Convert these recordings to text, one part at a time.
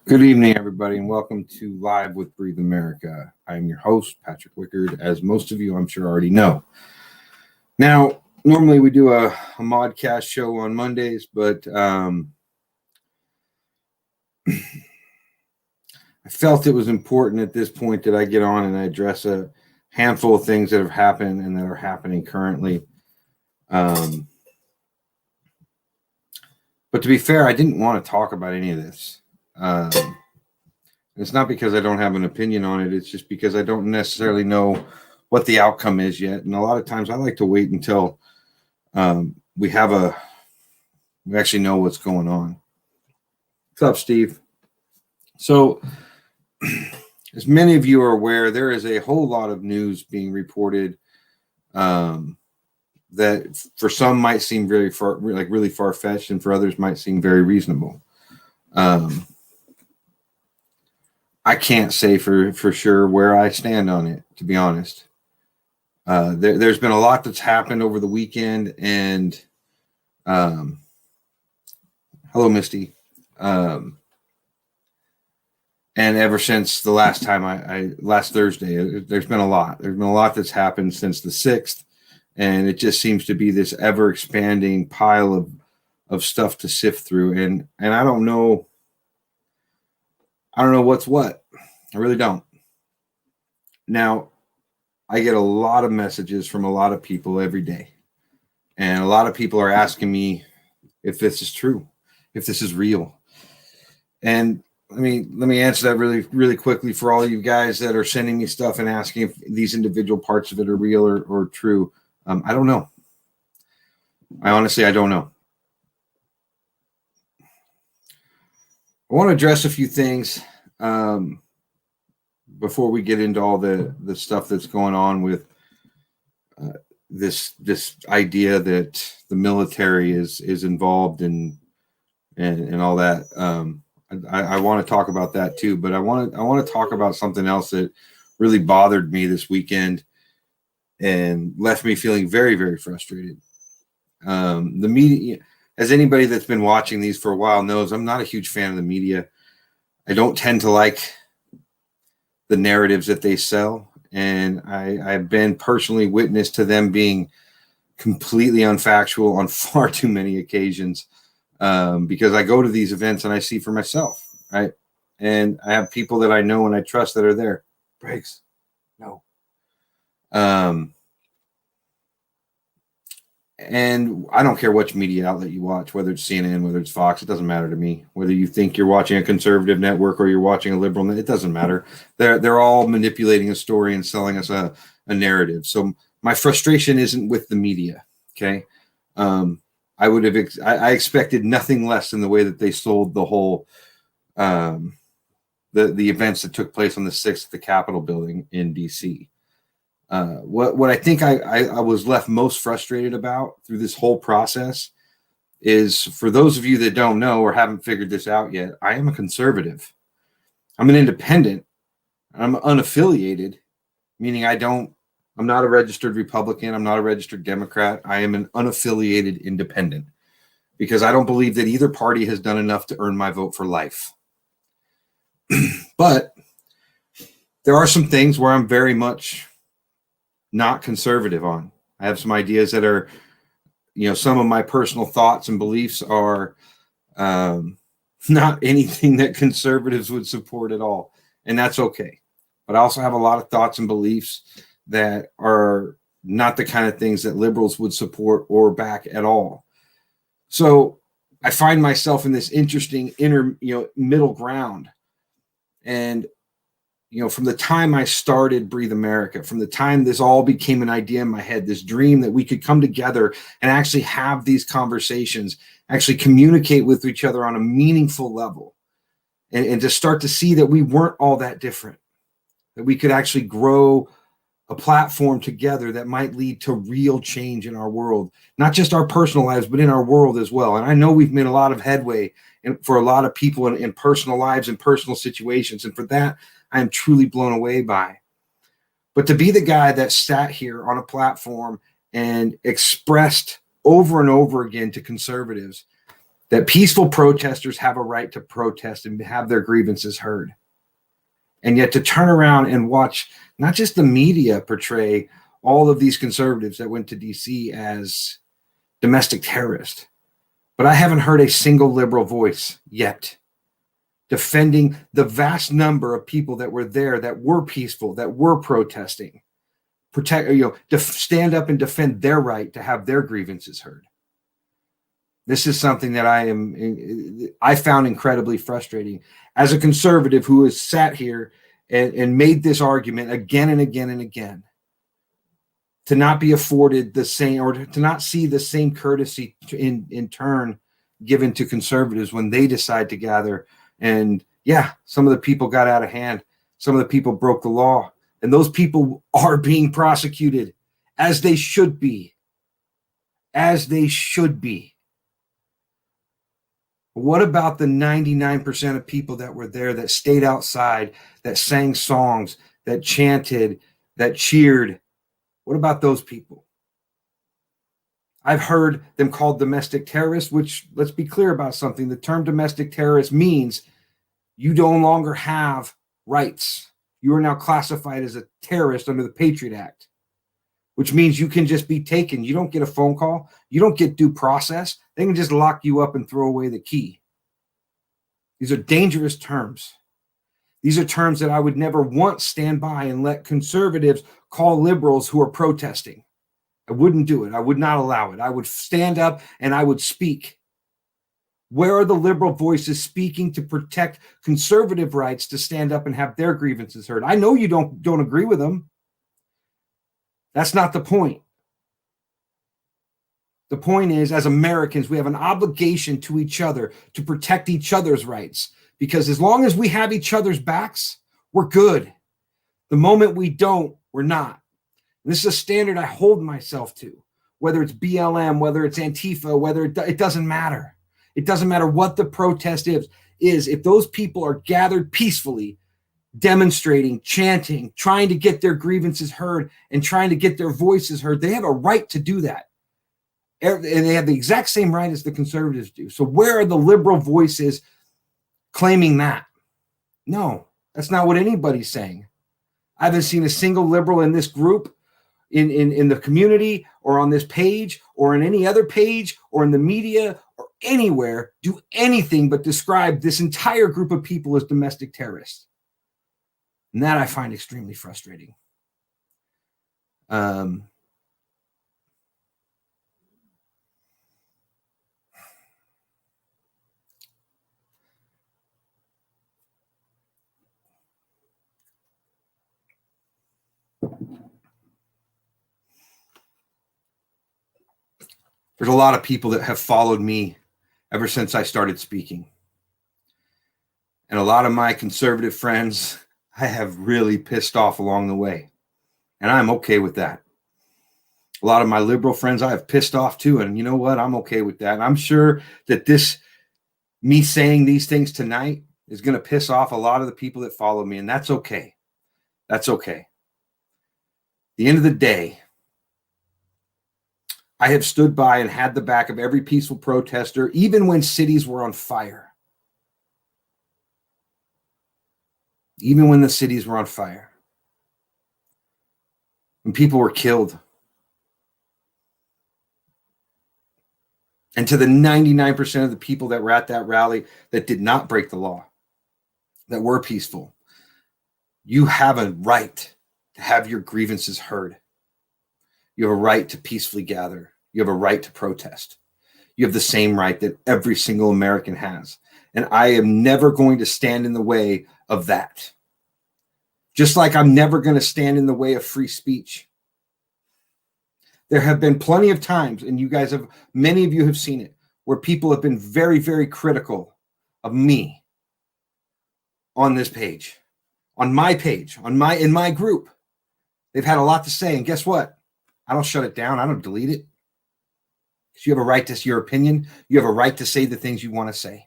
Good evening, everybody, and welcome to Live with Breathe America. I'm your host, Patrick Wickard, as most of you, I'm sure, already know. Now, normally we do a modcast show on Mondays, but I felt it was important at this point that I get on and I address a handful of things that have happened and that are happening currently. But to be fair, I didn't want to talk about any of this. It's not because I don't have an opinion on it. It's just because I don't necessarily know what the outcome is yet. And a lot of times I like to wait until we actually know what's going on. What's up, Steve? So, as many of you are aware, there is a whole lot of news being reported that for some might seem really far-fetched, and for others might seem very reasonable. I can't say for sure where I stand on it, to be honest. There's been a lot that's happened over the weekend, and hello, Misty. And ever since the last time last Thursday, there's been a lot. There's been a lot that's happened since the 6th, and it just seems to be this ever expanding pile of stuff to sift through. And I don't know. I don't know what's what. I really don't. Now, I get a lot of messages from a lot of people every day. And a lot of people are asking me if this is true, if this is real. And let me answer that really, really quickly for all of you guys that are sending me stuff and asking if these individual parts of it are real or true. I don't know. I don't know. I want to address a few things before we get into all the stuff that's going on with this idea that the military is involved and all that. I want to talk about that too, but I want to talk about something else that really bothered me this weekend and left me feeling very, very frustrated. The media, as anybody that's been watching these for a while knows, I'm not a huge fan of the media. I don't tend to like the narratives that they sell, and I've been personally witness to them being completely unfactual on far too many occasions. Because I go to these events and I see for myself, right? And I have people that I know and I trust that are there. Briggs, no. And I don't care which media outlet you watch, whether it's CNN, whether it's Fox, it doesn't matter to me. Whether you think you're watching a conservative network or you're watching a liberal, it doesn't matter. They're all manipulating a story and selling us a narrative. So my frustration isn't with the media, okay? I expected nothing less than the way that they sold the whole the events that took place on the 6th at the Capitol building in DC. What I think I was left most frustrated about through this whole process is, for those of you that don't know or haven't figured this out yet, I am a conservative. I'm an independent. I'm unaffiliated, meaning I'm not a registered Republican. I'm not a registered Democrat. I am an unaffiliated independent because I don't believe that either party has done enough to earn my vote for life. But there are some things where I'm very much not conservative on. I have some ideas that are, some of my personal thoughts and beliefs are not anything that conservatives would support at all. And that's okay. But I also have a lot of thoughts and beliefs that are not the kind of things that liberals would support or back at all. So I find myself in this interesting middle ground. And, from the time I started Breathe America, from the time this all became an idea in my head, this dream that we could come together and actually have these conversations, actually communicate with each other on a meaningful level, and to start to see that we weren't all that different, that we could actually grow a platform together that might lead to real change in our world, not just our personal lives, but in our world as well. And I know we've made a lot of headway for a lot of people in personal lives and personal situations. And for that, I am truly blown away by. But to be the guy that sat here on a platform and expressed over and over again to conservatives that peaceful protesters have a right to protest and have their grievances heard. And yet to turn around and watch not just the media portray all of these conservatives that went to DC as domestic terrorists, but I haven't heard a single liberal voice yet defending the vast number of people that were there, that were peaceful, that were protesting, stand up and defend their right to have their grievances heard. This is something that I found incredibly frustrating as a conservative who has sat here and made this argument again and again and again, to not be afforded the same, or to not see the same courtesy in turn given to conservatives when they decide to gather. And yeah, some of the people got out of hand. Some of the people broke the law, and those people are being prosecuted as they should be. As they should be. What about the 99% of people that were there, that stayed outside, that sang songs, that chanted, that cheered? What about those people? I've heard them called domestic terrorists, which, let's be clear about something. The term domestic terrorist means you no longer have rights. You are now classified as a terrorist under the Patriot Act, which means you can just be taken. You don't get a phone call. You don't get due process. They can just lock you up and throw away the key. These are dangerous terms. These are terms that I would never once stand by and let conservatives call liberals who are protesting. I wouldn't do it. I would not allow it. I would stand up and I would speak. Where are the liberal voices speaking to protect conservative rights to stand up and have their grievances heard? I know you don't agree with them. That's not the point. The point is, as Americans, we have an obligation to each other to protect each other's rights, because as long as we have each other's backs, we're good. The moment we don't, we're not. And this is a standard I hold myself to, whether it's BLM, whether it's Antifa, it doesn't matter. It doesn't matter what the protest is. If those people are gathered peacefully, demonstrating, chanting, trying to get their grievances heard and trying to get their voices heard, they have a right to do that. And they have the exact same right as the conservatives do. So where are the liberal voices claiming that? No, that's not what anybody's saying. I haven't seen a single liberal in this group, in the community, or on this page, or in any other page, or in the media, or anywhere, do anything but describe this entire group of people as domestic terrorists. And that I find extremely frustrating. There's a lot of people that have followed me ever since I started speaking. And a lot of my conservative friends I have really pissed off along the way. And I'm okay with that. A lot of my liberal friends I have pissed off too. And you know what? I'm okay with that. And I'm sure that me saying these things tonight is going to piss off a lot of the people that follow me. And that's okay. That's okay. At the end of the day, I have stood by and had the back of every peaceful protester, even when cities were on fire. Even when the cities were on fire. When people were killed. And to the 99% of the people that were at that rally that did not break the law, that were peaceful, you have a right to have your grievances heard. You have a right to peacefully gather. You have a right to protest. You have the same right that every single American has. And I am never going to stand in the way of that. Just like I'm never going to stand in the way of free speech. There have been plenty of times, and many of you have seen it, where people have been very, very critical of me on this page, on my page, in my group. They've had a lot to say, and guess what? I don't shut it down. I don't delete it. Because you have a right to your opinion. You have a right to say the things you want to say.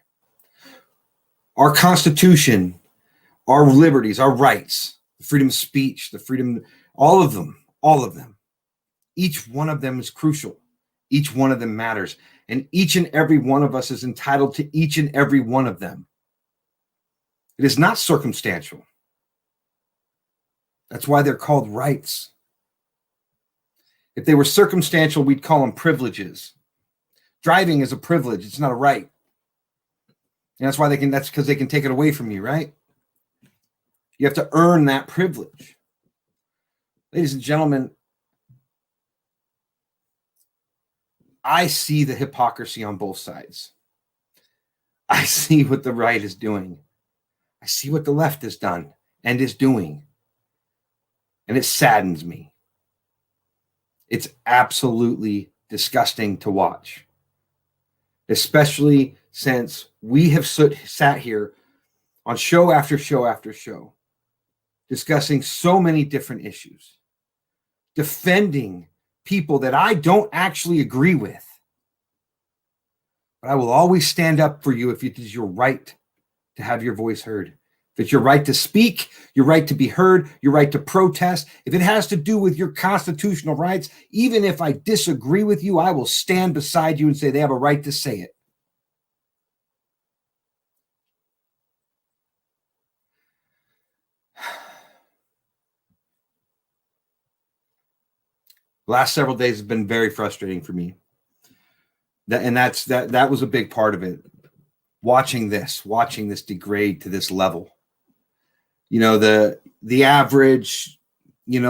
Our Constitution, our liberties, our rights, the freedom of speech, the freedom, all of them. Each one of them is crucial. Each one of them matters. And each and every one of us is entitled to each and every one of them. It is not circumstantial. That's why they're called rights. If they were circumstantial, we'd call them privileges. Driving is a privilege. It's not a right. And that's why that's because they can take it away from you, right? You have to earn that privilege. Ladies and gentlemen, I see the hypocrisy on both sides. I see what the right is doing. I see what the left has done and is doing. And it saddens me. It's absolutely disgusting to watch, especially since we have sat here on show after show after show, discussing so many different issues, defending people that I don't actually agree with. But I will always stand up for you if it is your right to have your voice heard. If it's your right to speak, your right to be heard, your right to protest, if it has to do with your constitutional rights, even if I disagree with you, I will stand beside you and say they have a right to say it. The last several days have been very frustrating for me. That was a big part of it. Watching this degrade to this level. The average,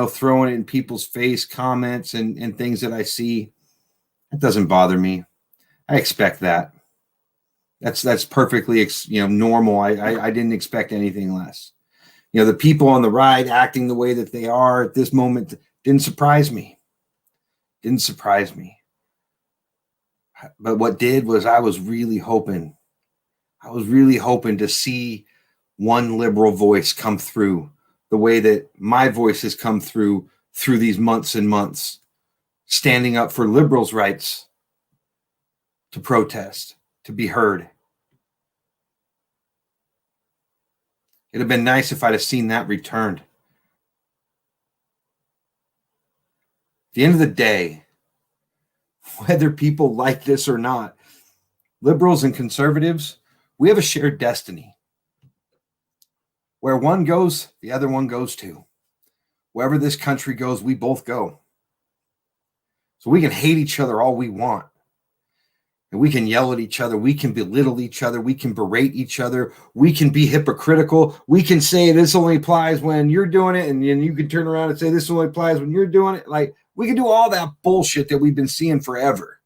throwing it in people's face comments and things that I see, it doesn't bother me. I expect that. That's perfectly normal. I didn't expect anything less. The people on the right acting the way that they are at this moment didn't surprise me. But what did was I was really hoping to see one liberal voice come through the way that my voice has come through these months and months, standing up for liberals' rights to protest, to be heard. It'd have been nice if I'd have seen that returned. At the end of the day, whether people like this or not, liberals and conservatives, we have a shared destiny. Where one goes, the other one goes too. Wherever this country goes, we both go. So we can hate each other all we want. And we can yell at each other. We can belittle each other. We can berate each other. We can be hypocritical. We can say this only applies when you're doing it. And then you can turn around and say this only applies when you're doing it. Like, we can do all that bullshit that we've been seeing forever.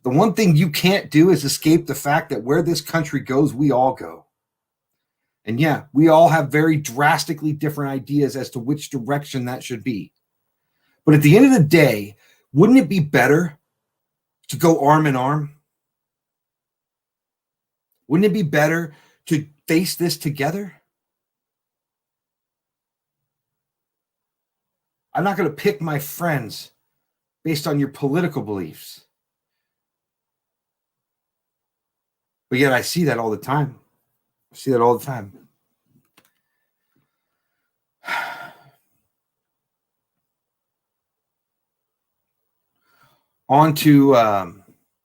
The one thing you can't do is escape the fact that where this country goes, we all go. And yeah, we all have very drastically different ideas as to which direction that should be. But at the end of the day, wouldn't it be better to go arm in arm? Wouldn't it be better to face this together? I'm not going to pick my friends based on your political beliefs. But yet I see that all the time. On to a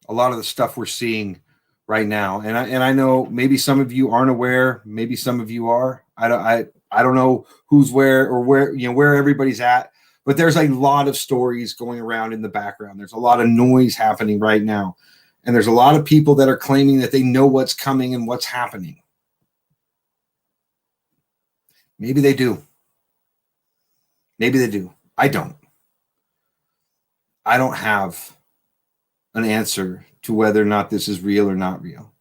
lot of the stuff we're seeing right now. And I know maybe some of you aren't aware, maybe some of you are. I don't know who's where or where everybody's at. But there's a lot of stories going around in the background. There's a lot of noise happening right now. And there's a lot of people that are claiming that they know what's coming and what's happening. Maybe they do. I don't. I don't have an answer to whether or not this is real or not real.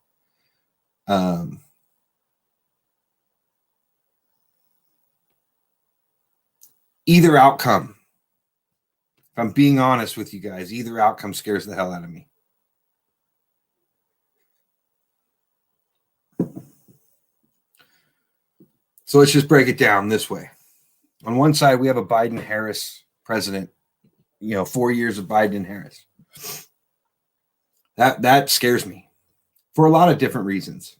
Either outcome, if I'm being honest with you guys, either outcome scares the hell out of me. So let's just break it down this way. On one side, we have a Biden-Harris president, 4 years of Biden and Harris. That scares me for a lot of different reasons.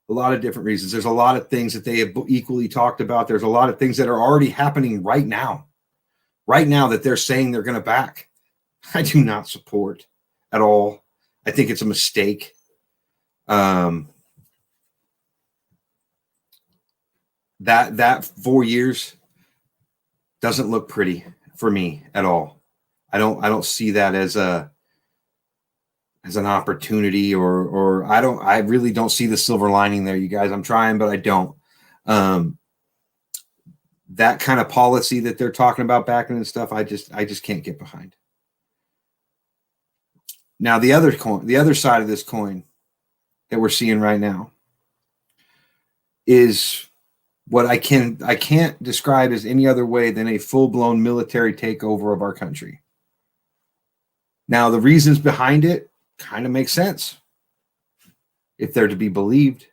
There's a lot of things that they have equally talked about. There's a lot of things that are already happening right now that they're saying they're going to back. I do not support at all. I think it's a mistake. That 4 years doesn't look pretty for me at all. I don't see that as an opportunity, or I really don't see the silver lining there, you guys. I'm trying, but I don't. That kind of policy that they're talking about backing and stuff, I just can't get behind. Now the other side of this coin that we're seeing right now is what I can't describe as any other way than a full-blown military takeover of our country. Now, the reasons behind it kind of make sense if they're to be believed.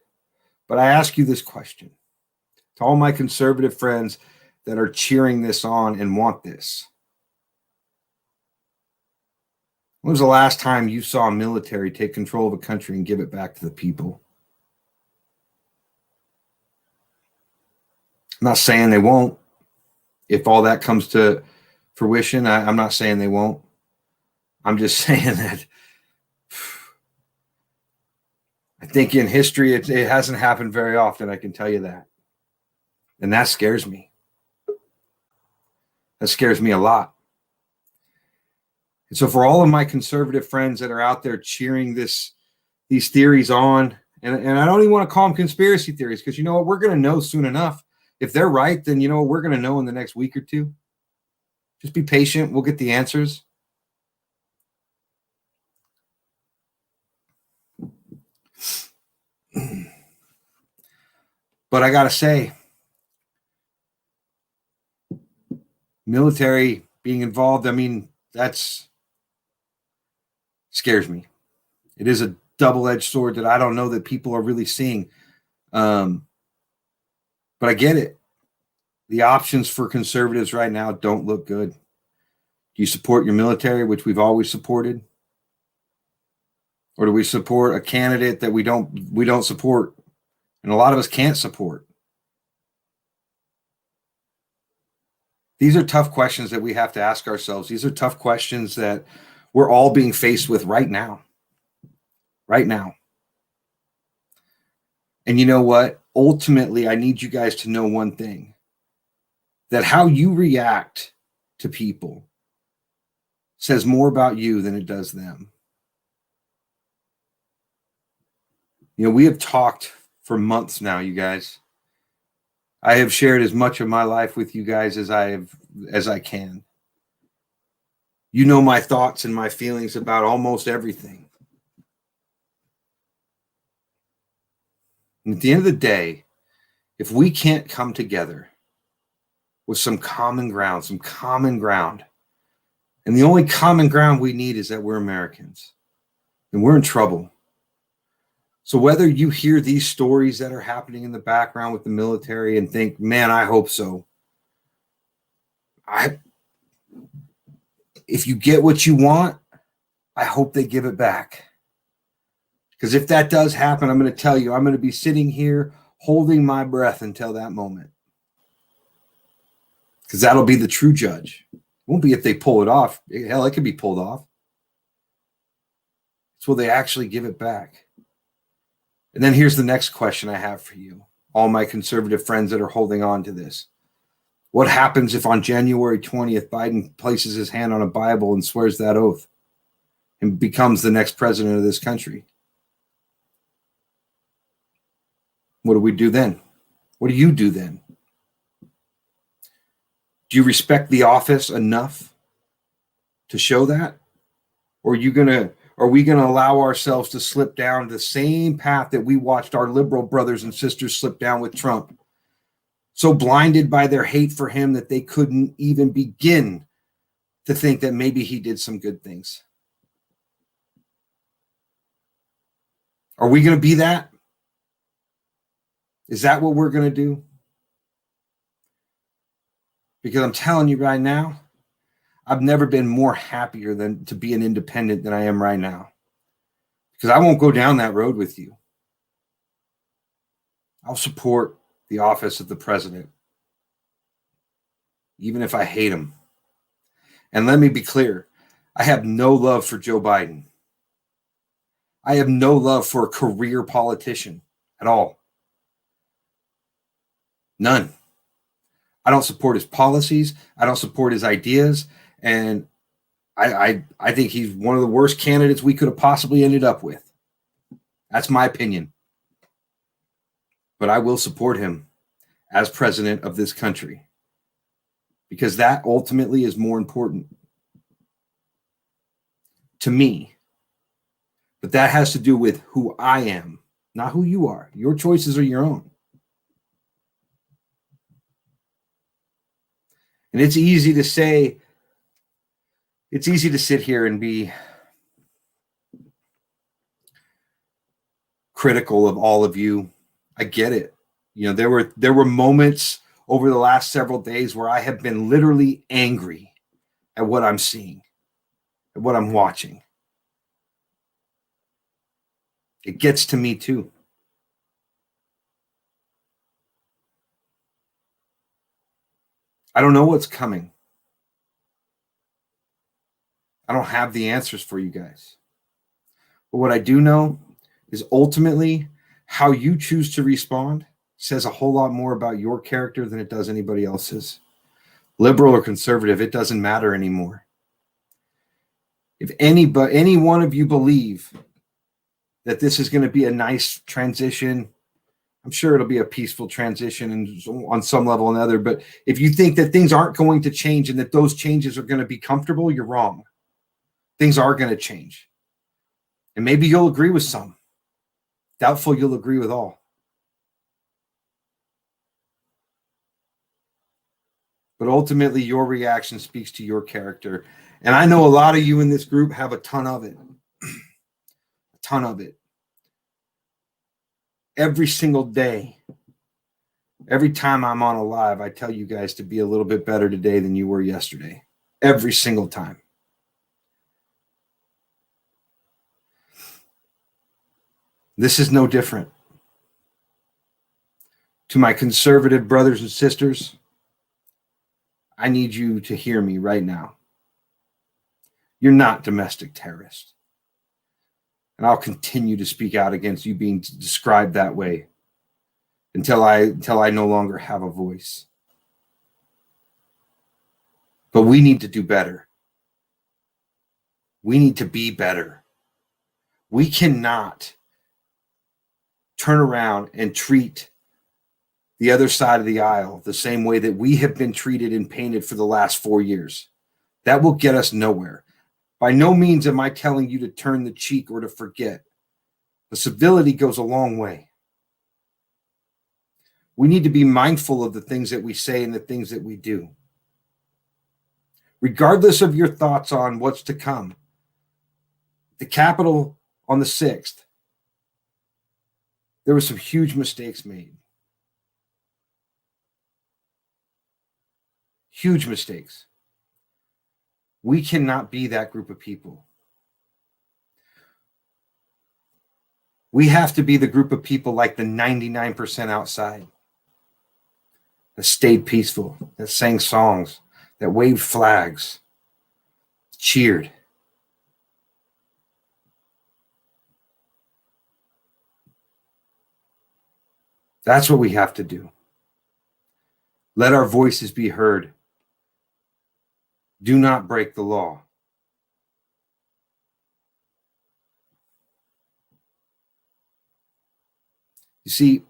But I ask you this question to all my conservative friends that are cheering this on and want this. When was the last time you saw a military take control of a country and give it back to the people? I'm not saying they won't. If all that comes to fruition, I'm not saying they won't. I'm just saying that I think in history it hasn't happened very often, I can tell you that. And that scares me. That scares me a lot. And so for all of my conservative friends that are out there cheering these theories on, and I don't even want to call them conspiracy theories, because you know what? We're going to know soon enough. If they're right, then you know what? We're going to know in the next week or two. Just be patient. We'll get the answers. But I got to say, military being involved, I mean, that's scares me. It is a double-edged sword that I don't know that people are really seeing. But I get it. The options for conservatives right now don't look good. Do you support your military, which we've always supported? Or do we support a candidate that we don't support? And a lot of us can't support. These are tough questions that we have to ask ourselves. These are tough questions that we're all being faced with right now. Right now. And you know what? Ultimately, I need you guys to know one thing. That how you react to people says more about you than it does them. You know, we have talked for months now, you guys. I have shared as much of my life with you guys as I can. You know my thoughts and my feelings about almost everything. And at the end of the day, if we can't come together with some common ground, and the only common ground we need is that we're Americans, then we're in trouble. So whether you hear these stories that are happening in the background with the military and think, man, I hope so. If you get what you want, I hope they give it back. Because if that does happen, I'm going to tell you, I'm going to be sitting here holding my breath until that moment. Because that'll be the true judge. It won't be if they pull it off. Hell, it could be pulled off. It's will they actually give it back? And then here's the next question I have for you, all my conservative friends that are holding on to this. What happens if on January 20th, Biden places his hand on a Bible and swears that oath and becomes the next president of this country? What do we do then? What do you do then? Do you respect the office enough to show that? Or are we going to allow ourselves to slip down the same path that we watched our liberal brothers and sisters slip down with Trump? So blinded by their hate for him that they couldn't even begin to think that maybe he did some good things. Are we going to be that? Is that what we're going to do? Because I'm telling you right now, I've never been more happier than to be an independent than I am right now. Because I won't go down that road with you. I'll support the office of the president, even if I hate him. And let me be clear, I have no love for Joe Biden. I have no love for a career politician at all. None. I don't support his policies. I don't support his ideas. And I think he's one of the worst candidates we could have possibly ended up with. That's my opinion. But I will support him as president of this country because that ultimately is more important to me. But that has to do with who I am, not who you are. Your choices are your own. And it's easy to say, it's easy to sit here and be critical of all of you. I get it. You know, there were moments over the last several days where I have been literally angry at what I'm seeing, at what I'm watching. It gets to me too. I don't know what's coming. I don't have the answers for you guys. But what I do know is ultimately how you choose to respond says a whole lot more about your character than it does anybody else's. Liberal or conservative, it doesn't matter anymore. If any one of you believe that this is going to be a nice transition, I'm sure it'll be a peaceful transition and on some level or another. But if you think that things aren't going to change and that those changes are going to be comfortable, you're wrong. Things are going to change. And maybe you'll agree with some. Doubtful you'll agree with all. But ultimately, your reaction speaks to your character. And I know a lot of you in this group have a ton of it. A ton of it. Every single day, every time I'm on a live, I tell you guys to be a little bit better today than you were yesterday. Every single time. This is no different. To my conservative brothers and sisters, I need you to hear me right now. You're not domestic terrorists. And I'll continue to speak out against you being described that way until I no longer have a voice. But we need to do better. We need to be better. We cannot turn around and treat the other side of the aisle the same way that we have been treated and painted for the last 4 years. That will get us nowhere. By no means am I telling you to turn the cheek or to forget. The civility goes a long way. We need to be mindful of the things that we say and the things that we do. Regardless of your thoughts on what's to come, the Capitol on the 6th, there were some huge mistakes made. Huge mistakes. We cannot be that group of people. We have to be the group of people like the 99% outside that stayed peaceful, that sang songs, that waved flags, cheered. That's what we have to do. Let our voices be heard. Do not break the law. You see,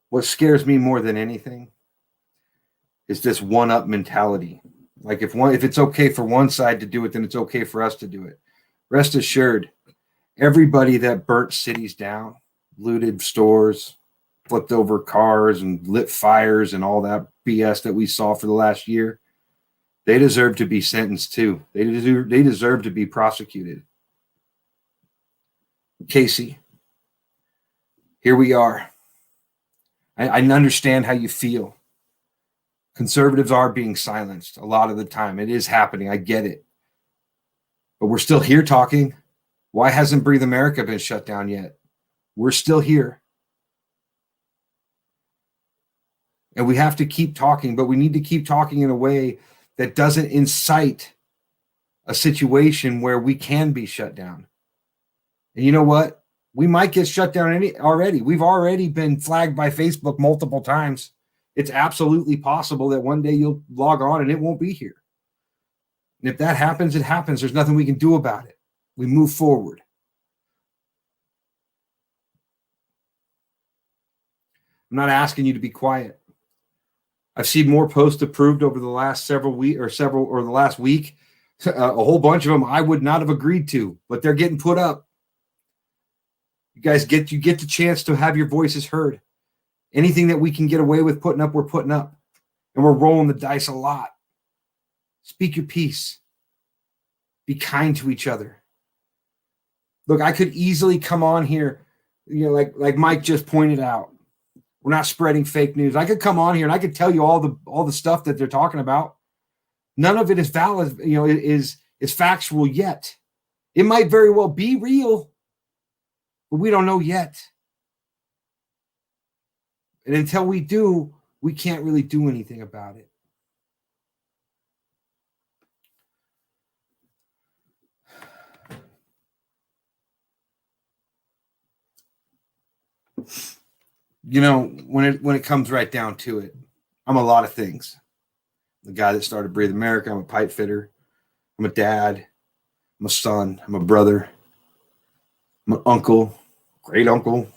what scares me more than anything is this one-up mentality. Like if it's okay for one side to do it, then it's okay for us to do it. Rest assured, everybody that burnt cities down, looted stores, flipped over cars and lit fires and all that BS that we saw for the last year, they deserve to be sentenced too. They deserve to be prosecuted. Casey, here we are. I understand how you feel. Conservatives are being silenced a lot of the time. It is happening. I get it. But we're still here talking. Why hasn't Breathe America been shut down yet? We're still here. And we have to keep talking, but we need to keep talking in a way that doesn't incite a situation where we can be shut down. And you know what? We might get shut down already. We've already been flagged by Facebook multiple times. It's absolutely possible that one day you'll log on and it won't be here. And if that happens, it happens. There's nothing we can do about it. We move forward. I'm not asking you to be quiet. I've seen more posts approved over the last the last week. A whole bunch of them I would not have agreed to, but they're getting put up. You guys get the chance to have your voices heard. Anything that we can get away with putting up, we're putting up. And we're rolling the dice a lot. Speak your piece. Be kind to each other. Look, I could easily come on here, like Mike just pointed out. We're not spreading fake news. I could come on here and I could tell you all the stuff that they're talking about. None of it is valid, is factual yet. It might very well be real, but we don't know yet. And until we do, we can't really do anything about it. When it comes right down to it, I'm a lot of things. The guy that started Breathe America, I'm a pipe fitter. I'm a dad. I'm a son. I'm a brother. I'm an uncle, great uncle.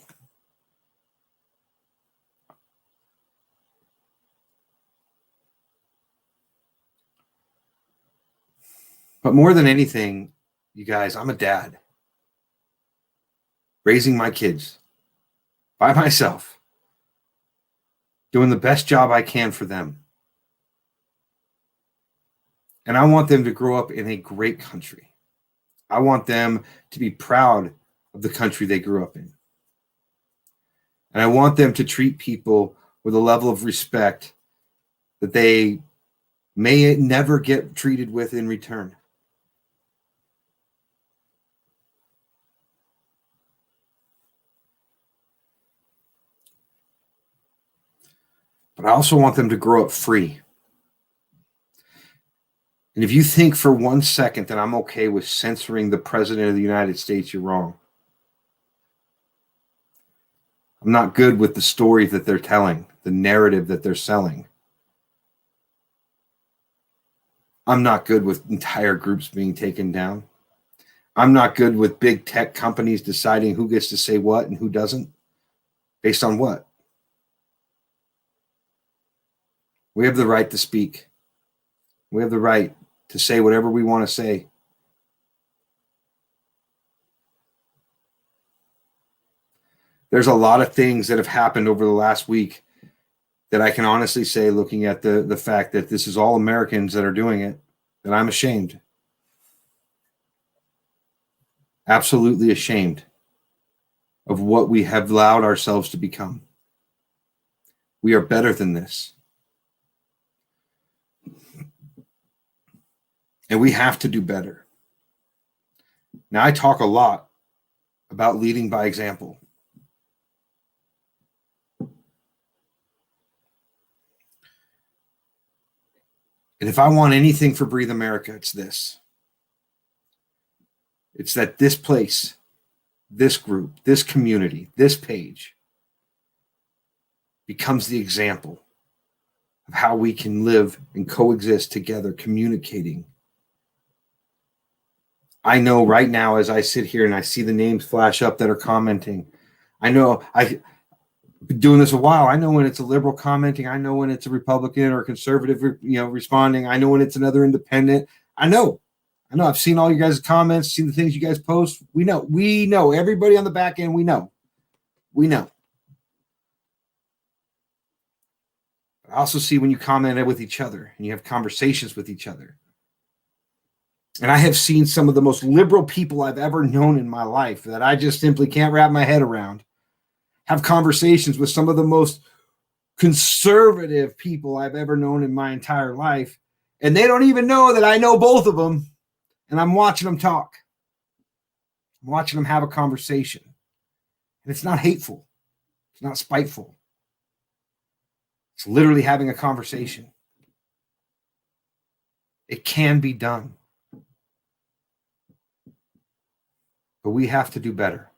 But more than anything, you guys, I'm a dad. Raising my kids by myself. Doing the best job I can for them. And I want them to grow up in a great country. I want them to be proud of the country they grew up in. And I want them to treat people with a level of respect that they may never get treated with in return. But I also want them to grow up free. And if you think for 1 second that I'm okay with censoring the president of the United States, you're wrong. I'm not good with the story that they're telling, the narrative that they're selling. I'm not good with entire groups being taken down. I'm not good with big tech companies deciding who gets to say what and who doesn't. Based on what? We have the right to speak. We have the right to say whatever we want to say. There's a lot of things that have happened over the last week that I can honestly say, looking at the fact that this is all Americans that are doing it, that I'm ashamed. Absolutely ashamed of what we have allowed ourselves to become. We are better than this. And we have to do better. Now, I talk a lot about leading by example. And if I want anything for Breathe America, it's this. It's that this place, this group, this community, this page becomes the example of how we can live and coexist together, communicating. I know right now, as I sit here and I see the names flash up that are commenting, I know I've been doing this a while. I know when it's a liberal commenting. I know when it's a Republican or a conservative, responding. I know when it's another independent. I know. I've seen all you guys' comments, seen the things you guys post. We know. Everybody on the back end, we know. I also see when you comment with each other and you have conversations with each other. And I have seen some of the most liberal people I've ever known in my life that I just simply can't wrap my head around have conversations with some of the most conservative people I've ever known in my entire life. And they don't even know that I know both of them. And I'm watching them talk. I'm watching them have a conversation. And it's not hateful. It's not spiteful. It's literally having a conversation. It can be done. but we have to do better.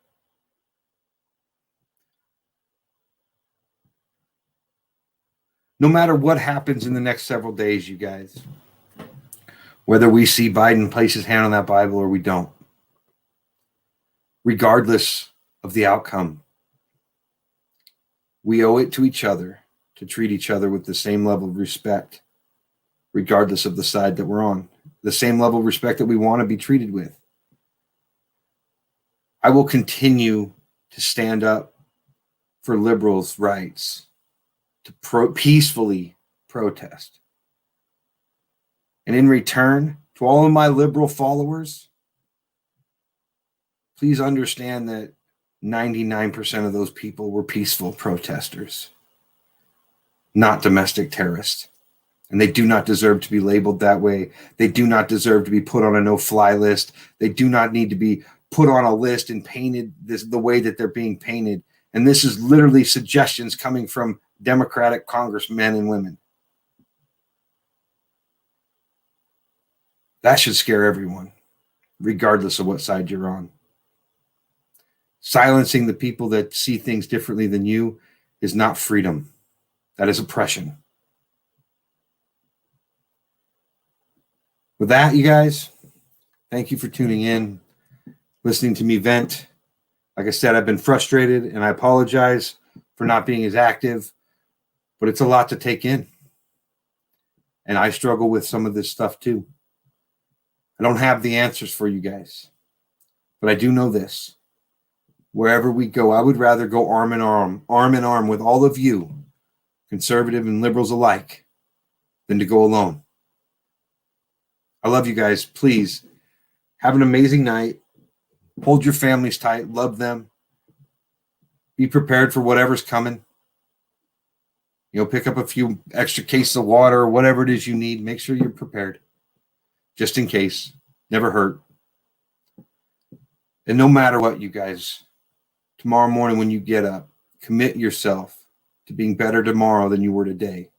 No matter what happens in the next several days, you guys, whether we see Biden place his hand on that Bible or we don't, regardless of the outcome, we owe it to each other to treat each other with the same level of respect, regardless of the side that we're on, the same level of respect that we want to be treated with. I will continue to stand up for liberals' rights to peacefully protest. And in return, to all of my liberal followers, please understand that 99% of those people were peaceful protesters, not domestic terrorists. And they do not deserve to be labeled that way. They do not deserve to be put on a no-fly list. They do not need to be put on a list and painted the way that they're being painted. And this is literally suggestions coming from Democratic congressmen and women. That should scare everyone, regardless of what side you're on. Silencing the people that see things differently than you is not freedom. That is oppression. With that, you guys, thank you for tuning in, listening to me vent. Like I said, I've been frustrated, and I apologize for not being as active, but it's a lot to take in. And I struggle with some of this stuff too. I don't have the answers for you guys, but I do know this. Wherever we go, I would rather go arm in arm with all of you, conservative and liberals alike, than to go alone. I love you guys. Please have an amazing night. Hold your families tight. Love them. Be prepared for whatever's coming. Pick up a few extra cases of water or whatever it is you need. Make sure you're prepared. Just in case. Never hurt. And no matter what, you guys, tomorrow morning when you get up, commit yourself to being better tomorrow than you were today.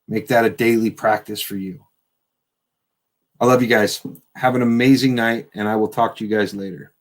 Make that a daily practice for you. I love you guys. Have an amazing night, and I will talk to you guys later.